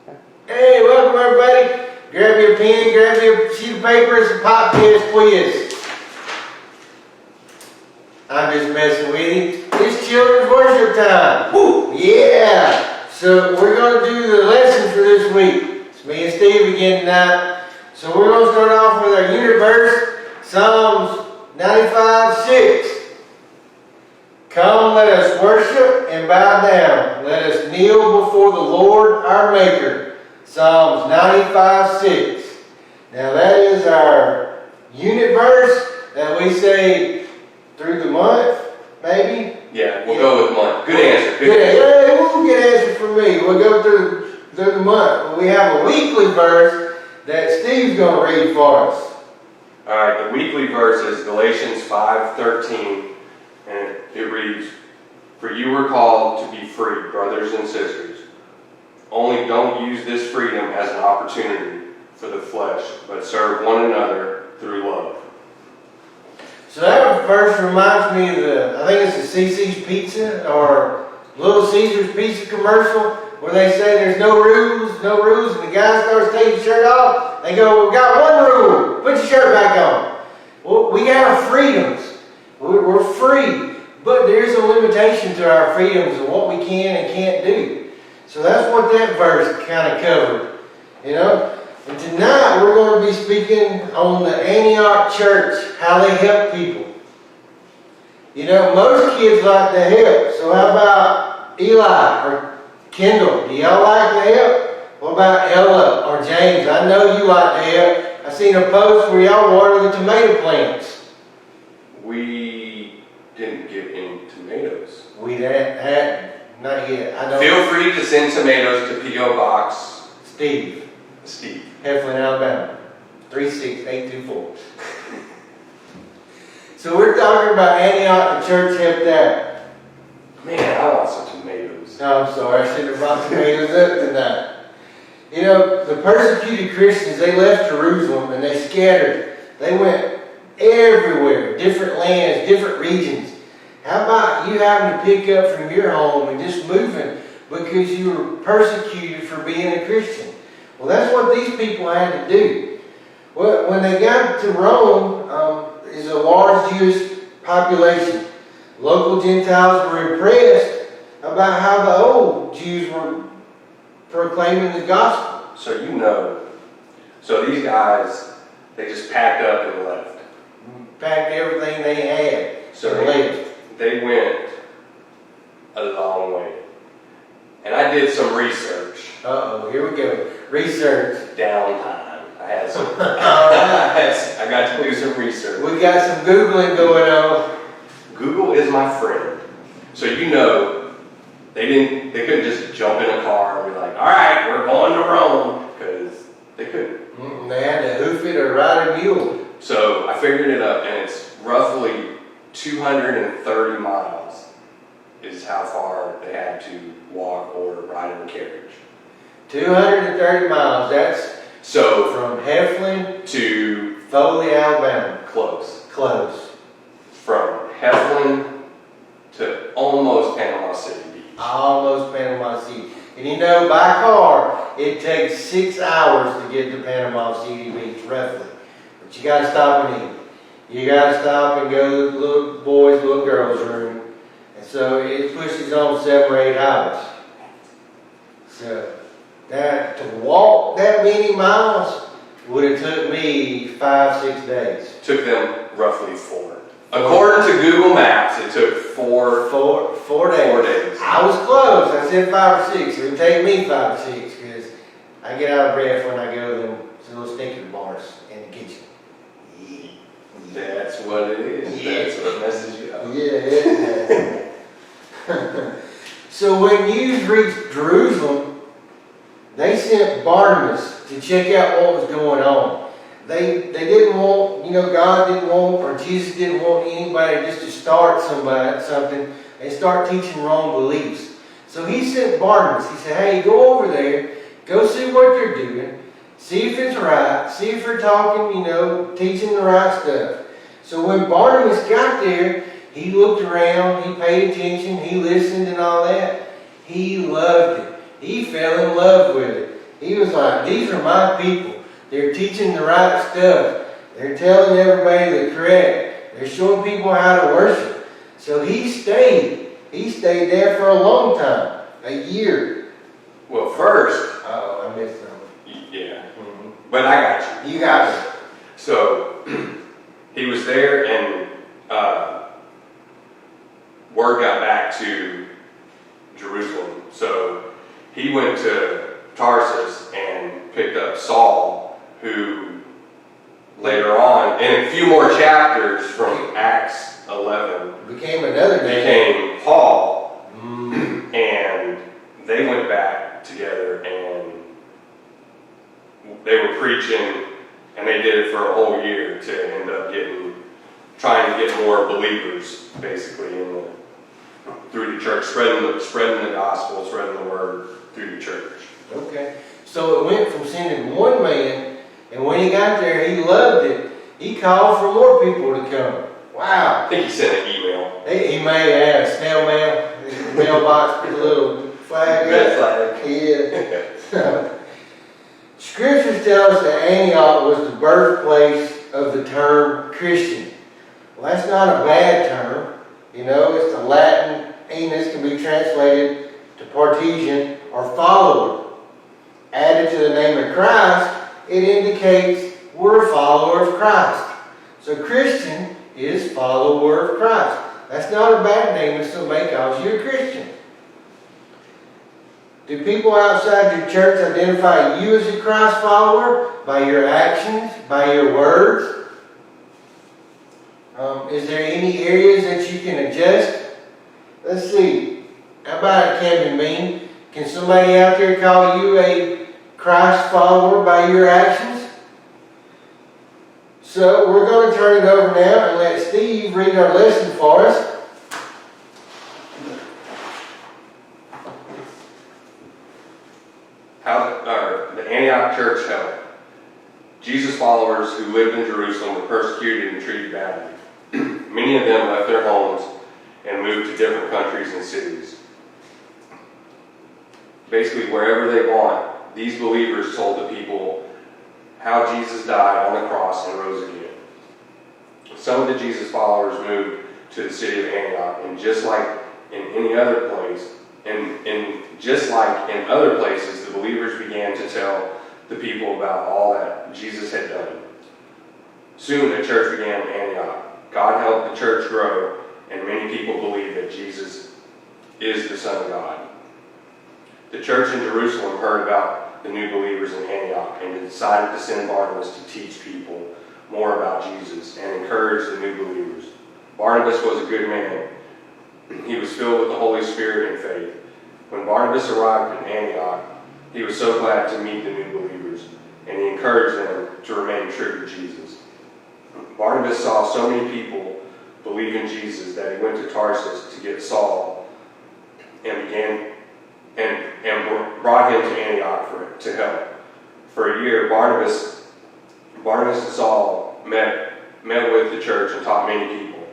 Hey, welcome everybody. Grab your pen, grab your sheet of paper, and some pop test quiz. I'm just messing with you. It's children's worship time. Woo! Yeah! So we're going to do the lesson for this week. It's me and Steve again tonight. So we're going to start off with our unit verse, Psalms 95:6. Come, let us worship and bow down. Let us kneel before the Lord our Maker. Psalms 95:6. Now that is our unit verse that we say through the month, maybe? Yeah, we'll go with month. Good answer. Good answer. Yeah, good answer for me. We'll go through the month. But we have a weekly verse that Steve's going to read for us. Alright, the weekly verse is Galatians 5:13, and it reads, "For you were called to be free, brothers and sisters. Only don't use this freedom as an opportunity for the flesh, but serve one another through love." So that verse reminds me of I think it's the CC's Pizza or Little Caesars Pizza commercial where they say there's no rules, and the guy starts taking his shirt off. They go, "We got one rule, put your shirt back on." Well, we got our freedoms. We're free, but there's a limitation to our freedoms and what we can and can't do. So that's what that verse kind of covered, you know. And tonight we're going to be speaking on the Antioch Church, how they help people. You know, most kids like to help. So how about Eli or Kendall? Do y'all like to help? What about Ella or James? I know you like to help. I seen a post where y'all water the tomato plants. We didn't get any tomatoes. We had not yet. I don't. Feel free to send tomatoes to P.O. Box Steve, Heflin, Alabama, 36824. So we're talking about Antioch, the church helped out. Man, I want some tomatoes. No, I'm sorry, I should have brought tomatoes up tonight. You know, the persecuted Christians, they left Jerusalem and they scattered. They went everywhere, different lands, different regions. How about you having to pick up from your home and just moving because you were persecuted for being a Christian? Well, that's what these people had to do. Well, when they got to Rome, is a large Jewish population. Local Gentiles were impressed about how the old Jews were proclaiming the gospel. So these guys, they just packed up and left. Packed everything they had. So and left. They went a long way. And I did some research. Uh-oh, here we go. Research. Downtime. I had some. All right. I got to do some research. We got some Googling going on. Google is my friend. So you know, they couldn't just jump in a car and be like, "All right, we're going to Rome," because they couldn't. They had to hoof it or ride a mule. So I figured it up, and it's roughly 230 miles is how far they had to walk or ride in a carriage. 230 miles. That's So from Heflin to Foley, Alabama. close. Close. From Heflin to almost Panama City Beach. Almost Panama City. And you know, by car, it takes 6 hours to get to Panama City Beach, roughly. But you got to stop and eat. You got to stop and go to the little boys, little girls' room. And so it pushes on 7 or 8 hours. So that to walk that many miles would have took me 5-6 days. Took them roughly 4. According to Google Maps, it took 4 4 days. 4 days. I was close. I said 5 or 6. It would take me 5 or 6 because I get out of breath when I go to them little stinking bars in the kitchen. That's what it is. Yeah. That's what messes you up. Yeah. So when you reached Jerusalem, they sent Barnabas to check out what was going on. They didn't want, God didn't want, or Jesus didn't want anybody just to start something and start teaching wrong beliefs. So he sent Barnabas. He said, "Hey, go over there, go see what they're doing, see if it's right, see if they're talking, teaching the right stuff." So when Barnabas got there, he looked around, he paid attention, he listened and all that. He loved it. He fell in love with it. He was like, these are my people. They're teaching the right stuff. They're telling everybody the correct. They're showing people how to worship. So he stayed. He stayed there for a long time, a year. Well, first, Oh, I missed something. yeah, but I got you. You got it. So he was there, and word got back to Jerusalem. So he went to Tarsus and picked up Saul, who later on, in a few more chapters from Acts 11, Became another name. became Paul, and they went back together and they were preaching, and they did it for a whole year to end up trying to get more believers, basically, through the church, spreading the gospel, spreading the word through the church. Okay. So it went from sending one man, and when he got there, he loved it. He called for more people to come. Wow. I think he sent an email. He may have snail mail, mailbox with a little flag. Red flag. Yeah. Scriptures tell us that Antioch was the birthplace of the term Christian. Well, that's not a bad term. You know, it's the Latin "anus" can be translated to Partesian or follower. Added to the name of Christ, it indicates we're a follower of Christ. So Christian is follower of Christ. That's not a bad name if somebody calls you a Christian. Do people outside your church identify you as a Christ follower by your actions, by your words? Is there any areas that you can adjust? Let's see. How about it, Camden Bean? Can somebody out there call you a Christ follower by your actions? So we're going to turn it over now and let Steve read our lesson for us. The Antioch church held. Jesus followers who lived in Jerusalem were persecuted and treated badly. Many of them left their homes and moved to different countries and cities. Basically, wherever they went, these believers told the people how Jesus died on the cross and rose again. Some of the Jesus followers moved to the city of Antioch, and just like in any other place, and just like in other places, the believers began to tell the people about all that Jesus had done. Soon a church began in Antioch. God helped the church grow, and many people believed that Jesus is the Son of God. The church in Jerusalem heard about the new believers in Antioch and decided to send Barnabas to teach people more about Jesus and encourage the new believers. Barnabas was a good man. He was filled with the Holy Spirit and faith. When Barnabas arrived in Antioch, he was so glad to meet the new believers, and he encouraged them to remain true to Jesus. Barnabas saw so many people believe in Jesus that he went to Tarsus to get Saul and brought him to Antioch to help. For a year, Barnabas and Saul met with the church and taught many people.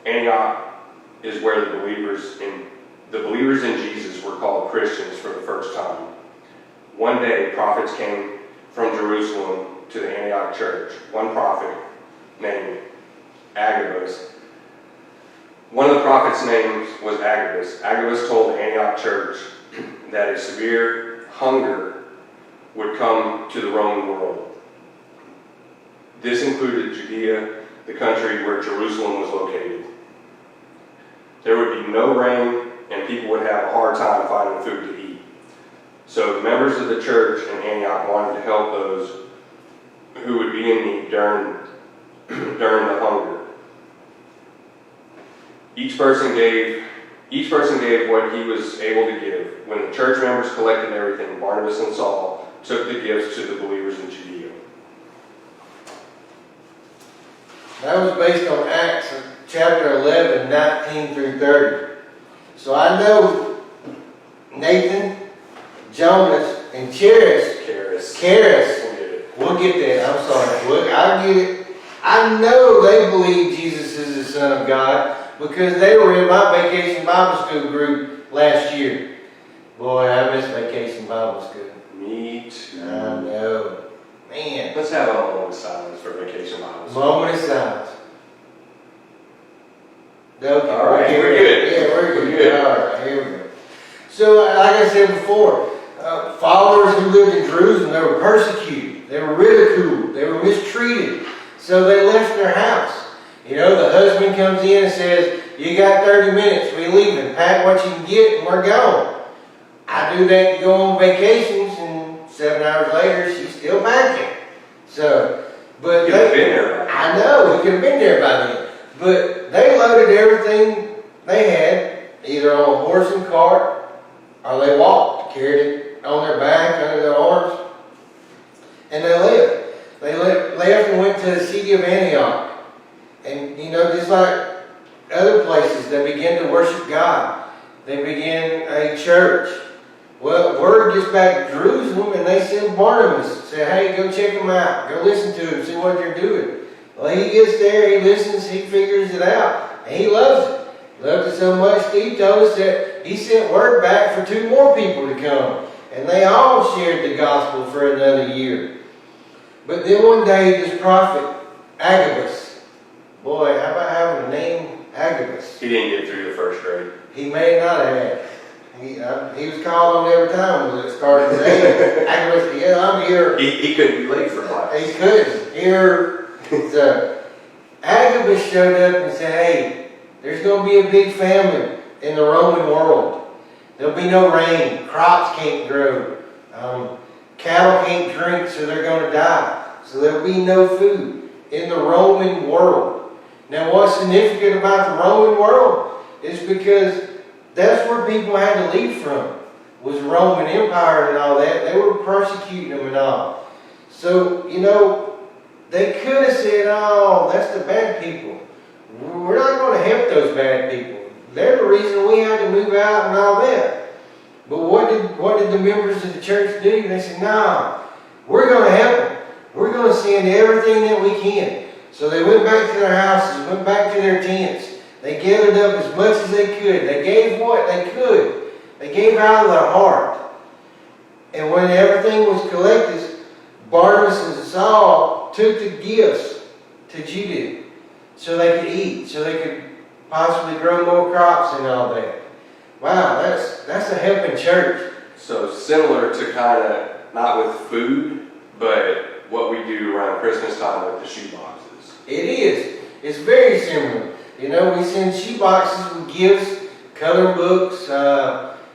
Antioch is where the believers in Jesus were called Christians for the first time. One day, prophets came from Jerusalem to the Antioch church. One prophet named Agabus. One of the prophets' names was Agabus. Agabus told the Antioch church that a severe hunger would come to the Roman world. This included Judea, the country where Jerusalem was located. There would be no rain, and people would have a hard time finding food to eat. So the members of the church in Antioch wanted to help those who would be in need during the hunger. Each person gave what he was able to give. When the church members collected everything, Barnabas and Saul took the gifts to the believers in Judea. That was based on Acts chapter 11, 19 through 30. So I know Nathan, Jonas, and Charis. We'll get that. I'm sorry. I'll get it. I know they believe Jesus is the Son of God because they were in my vacation Bible school group last year. Boy, I miss Vacation Bible School. Me too. I know. Man. Let's have a moment of silence for Vacation Bible School. Moment of silence. Okay, All right, okay, we're good. Yeah, we're good. We're good. All right, here we go. So, like I said before, followers who lived in Jerusalem, they were persecuted, they were ridiculed, they were mistreated. So they left their house. You know, the husband comes in and says, "You got 30 minutes, we leaving. Pack what you can get, and we're gone." I do that to go on vacations, and 7 hours later, she's still packing. So, but You could have been there. I know, we could have been there by then. But they loaded everything they had, either on a horse and cart, or they walked, carried it on their back, under their arms, and they left. They left and went to the city of Antioch. And, you know, just like other places, they began to worship God. They began a church. Well, word gets back to Jerusalem, and they send Barnabas. Say, "Hey, go check them out. Go listen to them, see what they're doing." Well, he gets there, he listens, he figures it out, and he loves it. Loved it so much, Steve told us that he sent word back for 2 more people to come. And they all shared the gospel for another year. But then one day, this prophet, Agabus, boy, how about having a name, Agabus? He didn't get through the first grade. He may not have. He was called on every time when it started today. Agabus, yeah, I'm here. He couldn't be late for class. He couldn't. Here. So Agabus showed up and said, "Hey, there's going to be a big famine in the Roman world. There'll be no rain. Crops can't grow. Cattle can't drink, so they're going to die. So there'll be no food in the Roman world." Now, what's significant about the Roman world is because that's where people had to leave from, was Roman Empire and all that. They were persecuting them and all. So, you know, they could have said, "Oh, that's the bad people. We're not going to help those bad people. They're the reason we had to move out and all that." But what did the members of the church do? They said, "No, we're going to help them. We're going to send everything that we can." So they went back to their houses, went back to their tents. They gathered up as much as they could. They gave what they could. They gave out of their heart. And when everything was collected, Barnabas and Saul took the gifts to Judah so they could eat, so they could possibly grow more crops and all that. Wow, that's a helping church. So similar to kind of, not with food, but what we do around Christmas time with the shoe boxes. It is. It's very similar. You know, we send shoe boxes with gifts, coloring books,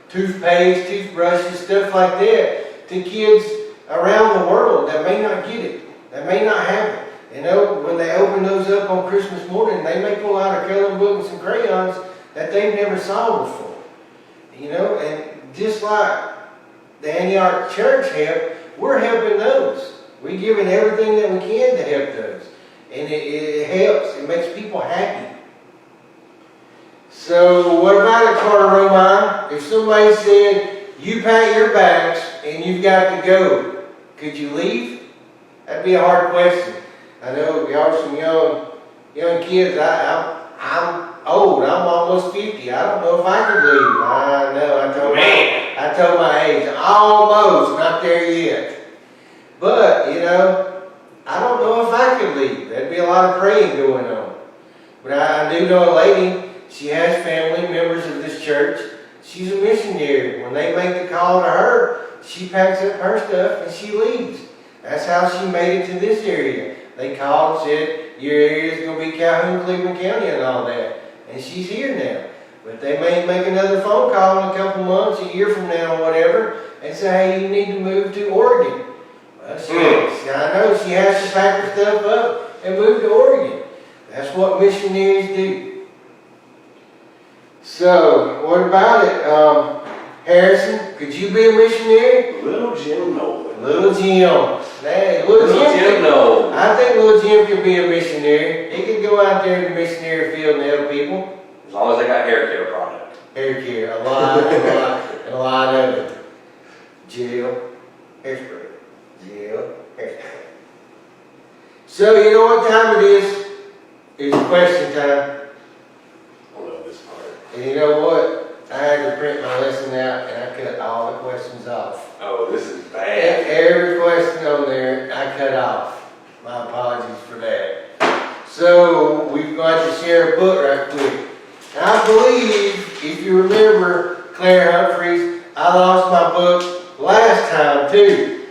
toothpaste, toothbrushes, stuff like that to kids around the world that may not get it, that may not have it. You know, when they open those up on Christmas morning, they may pull out a coloring book and some crayons that they've never saw before. You know, and just like the Antioch church helped, we're helping those. We're giving everything that we can to help those. And it helps. It makes people happy. So what about it, Carter Romine? If somebody said, "You pack your bags and you've got to go," could you leave? That'd be a hard question. I know y'all are some young kids. I'm old. I'm almost 50. I don't know if I could leave. I know. I told my age. Almost. Not there yet. But, you know, I don't know if I could leave. There'd be a lot of praying going on. But I do know a lady. She has family members of this church. She's a missionary. When they make the call to her, she packs up her stuff and she leaves. That's how she made it to this area. They called and said, "Your area is going to be Calhoun, Cleveland County," and all that. And she's here now. But they may make another phone call in a couple months, a year from now, or whatever, and say, "Hey, you need to move to Oregon." Well, I know she has to pack her stuff up and move to Oregon. That's what missionaries do. So, what about it? Harrison, could you be a missionary? Little Jim Nolan. Little Jim. Hey, Little Jim Nolan. I think Little Jim could be a missionary. He could go out there in the missionary field and help people. As long as they got hair care product. Hair care, a lot of it. Gel, hairspray. Gel, hairspray. So, you know what time it is? It's question time. I love this part. And you know what? had to print my lesson out and I cut all the questions off. Oh, this is bad. Every question on there, I cut off. My apologies for that. So, we've got to share a book right quick. And I believe, if you remember, Claire Humphreys, I lost my book last time too.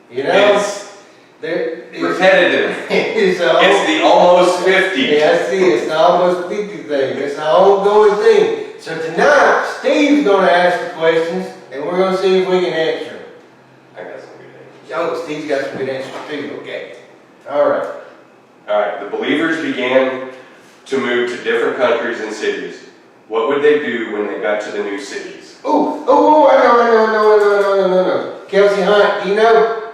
You know? It's repetitive. It's It's the almost 50. Yeah, I see. It's the almost 50 thing. It's an ongoing thing. So tonight, Steve's going to ask the questions, and we're going to see if we can answer them. I got some good answers. Oh, Steve's got some good answers too. Okay. All right. All right, the believers began to move to different countries and cities. What would they do when they got to the new cities? Oh, I know. Kelsey Hunt, do you know?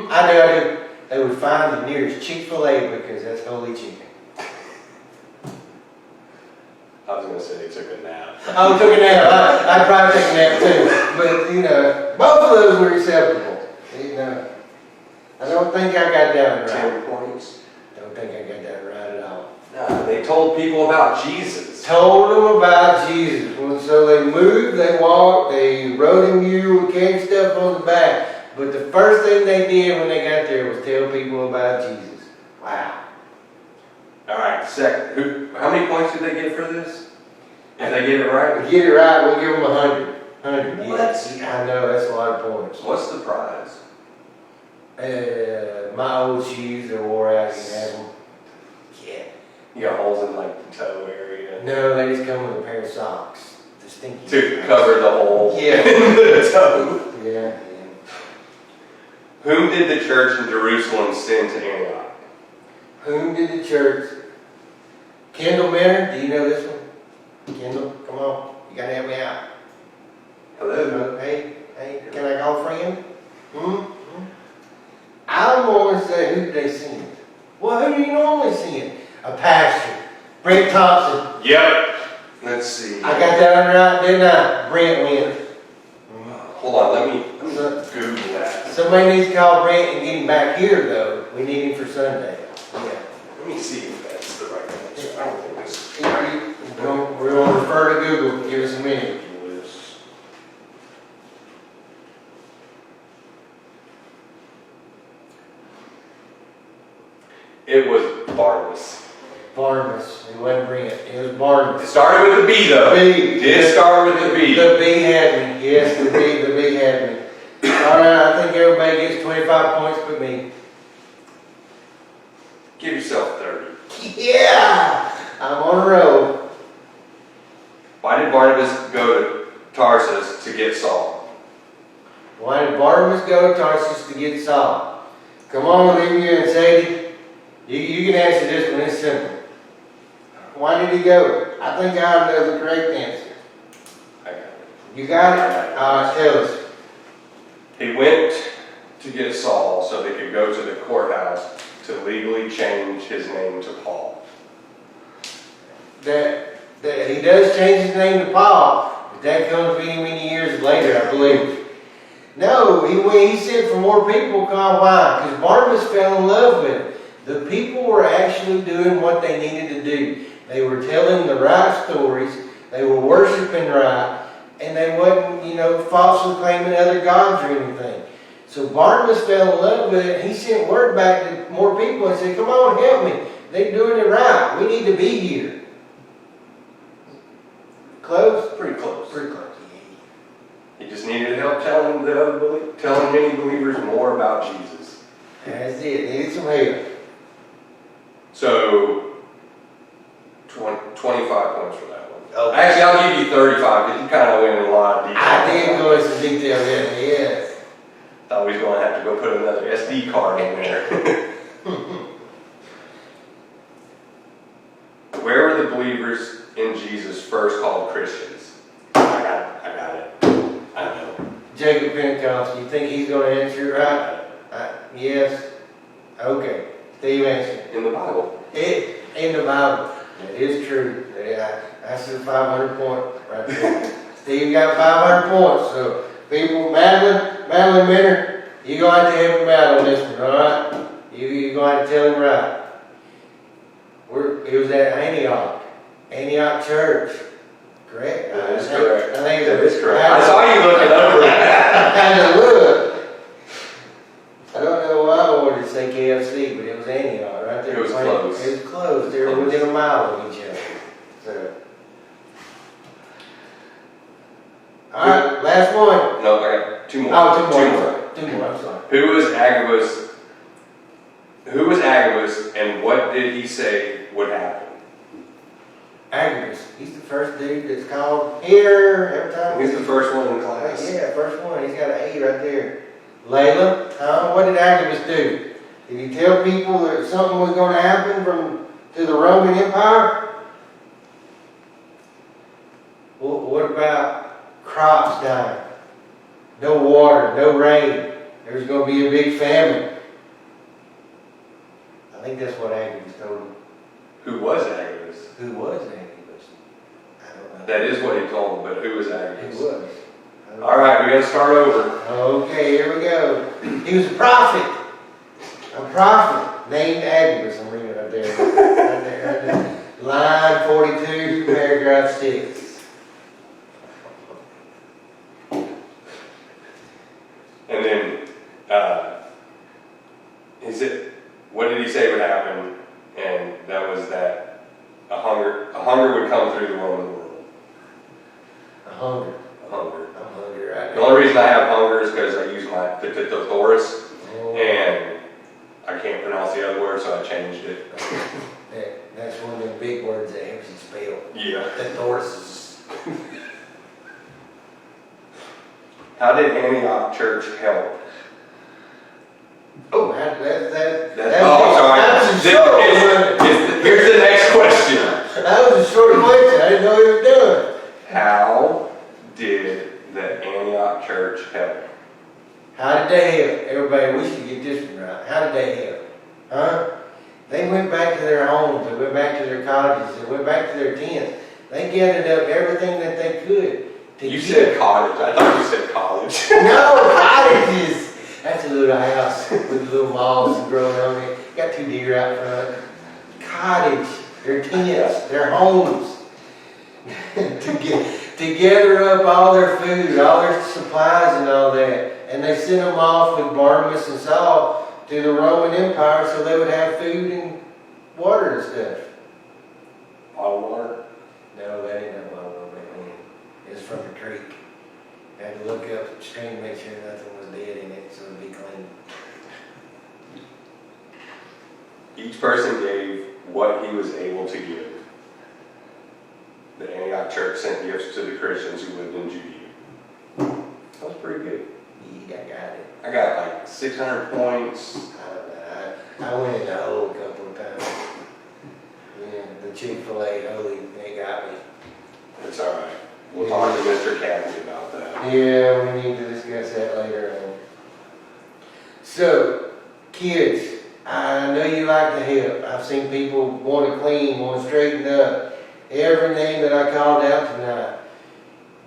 I do. They would find the nearest Chick-fil-A because that's holy chicken. I was going to say they took a nap. Oh, took a nap. I'd probably take a nap too. But, you know, both of those were acceptable. You know, I don't think I got that right. 10 points. Don't think I got that right at all. No, they told people about Jesus. Told them about Jesus. Well, so they moved, they walked, they rode a mule, carried stuff on the back. But the first thing they did when they got there was tell people about Jesus. Wow. All right, second. How many points did they get for this? If they get it right? If we get it right, we'll give them 100. 100, What? yes. I know, that's a lot of points. What's the prize? My old shoes are wore out, you can have them. Yeah. You got holes in like the toe area. No, they just come with a pair of socks. The stinky To cover the hole Yeah. in the toe. Yeah. Whom did the church in Jerusalem send to Antioch? Whom did the church? Kendall Manor, do you know this one? Kendall, come on. You gotta help me out. Hello. Hey, can I call a friend? I'm going to say, who did they send? Well, who do you normally send? A pastor. Brent Thompson. Yep. Let's see. I got that one right, didn't I? Brent wins. Hold on, let me Google that. Somebody needs to call Brent and get him back here, though. We need him for Sunday. Yeah. Let me see if that's the right answer. I don't think this We're going to refer to Google. Give us a minute. is. It was Barnabas. Barnabas. It wasn't Brent. It was Barnabas. It started with a B though. B. It did start with a B. The B had me. Yes, the B had me. All right, I think everybody gets 25 points but me. Give yourself 30. Yeah! I'm on a roll. Why did Barnabas go to Tarsus to get Saul? Why did Barnabas go to Tarsus to get Saul? Come on, leave me and Sadie. You can answer this one. It's simple. Why did he go? I think I know the correct answer. I got it. You got it? All right, tell us. He went to get Saul so they could go to the courthouse to legally change his name to Paul. That he does change his name to Paul, but that comes many years later, I believe. No, he sent for more people. Why? Because Barnabas fell in love with him. The people were actually doing what they needed to do. They were telling the right stories. They were worshiping right. And they wasn't, falsely claiming other gods or anything. So Barnabas fell in love with it. He sent word back to more people and said, come on, help me. They're doing it right. We need to be here. Close? Pretty close. Pretty close. He just needed help telling many believers more about Jesus. That's it. Needed some help. So, 25 points for that one. Okay. Actually, I'll give you 35 because you kind of went in a lot of detail. I did go into some detail there, yes. Thought we was going to have to go put another SD card in there. Where were the believers in Jesus first called Christians? I got it. I know. Jacob Pentecost, you think he's going to answer it right? Yes. Okay. Steve answered. In the Bible. In the Bible. That is true. Yeah, that's the 500 point right there. Steve got 500 points. So, people, Madeline Minner, you're going to have to help him out on this one, all right? You're going to have to tell him right. It was at Antioch Church. correct? That is correct. I think That is correct. I saw you looking over it. I had to look. I don't know why I wanted to say KFC, but it was Antioch, right there. It was close. It was close. They were within a mile of each other. So. All right, last one. No, I got two more. Oh, two more. I'm sorry. Who was Agabus? Who was Agabus, and what did he say would happen? Agabus. He's the first dude that's called here every time. He's the first one in class. Yeah, first one. He's got an A right there. Layla, what did Agabus do? Did he tell people that something was going to happen to the Roman Empire? Well, what about crops dying? No water, no rain. There's going to be a big famine. I think that's what Agabus told him. Who was Agabus? Who was Agabus? I don't know. That is what he told him, but who was Agabus? Who was? All right, we got to start over. Okay, here we go. He was a prophet. A prophet named Agabus. I'm reading it right there. Right there. Line 42, paragraph 6. And then, what did he say would happen? And that was that a hunger would come through the Roman world. A hunger. A hunger. I'm hungry right The now. only reason I have hunger is because I use my Pithithosaurus, Oh, and I can't pronounce the other word, so I changed it. that's one of them big words that helps you spell. Yeah. Thesaurus. How did Antioch Church help? Oh, that's I'm sorry. That was a short one. Here's the next question. That was a short question. I didn't know he was doing. How did the Antioch Church help? How did they help? Everybody, we should get this one right. How did they help? Huh? They went back to their homes. They went back to their cottages. They went back to their tents. They gathered up everything that they could. You said cottage. I thought you said college. No, cottages. That's a little house with little moths growing on it. Got 2 deer out front. Cottage. Their tents. Their homes. to gather up all their food, all their supplies and all that. And they sent them off with Barnabas and Saul to the Roman Empire so they would have food and water and stuff. Bottled water? No, they didn't have bottled water. It was from the creek. I had to look up the stream to make sure nothing was dead in it so it'd be clean. Each person gave what he was able to give. The Antioch Church sent gifts to the Christians who lived in Judea. That was pretty good. Yeah, I got it. I got like 600 points. I went in the hole a couple of times. Yeah, the Chick-fil-A holy, they got me. It's all right. We'll talk to Mr. Cadney about that. Yeah, we need to discuss that later on. So, kids, I know you like to help. I've seen people want to clean, want to straighten up. Every name that I called out tonight.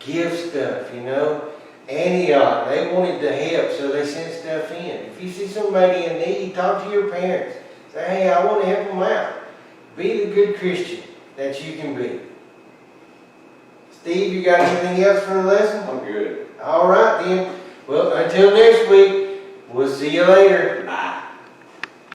Give stuff, you know. Antioch, they wanted to help, so they sent stuff in. If you see somebody in need, talk to your parents. Say, hey, I want to help them out. Be the good Christian that you can be. Steve, you got anything else for the lesson? I'm good. All right, then. Well, until next week, we'll see you later.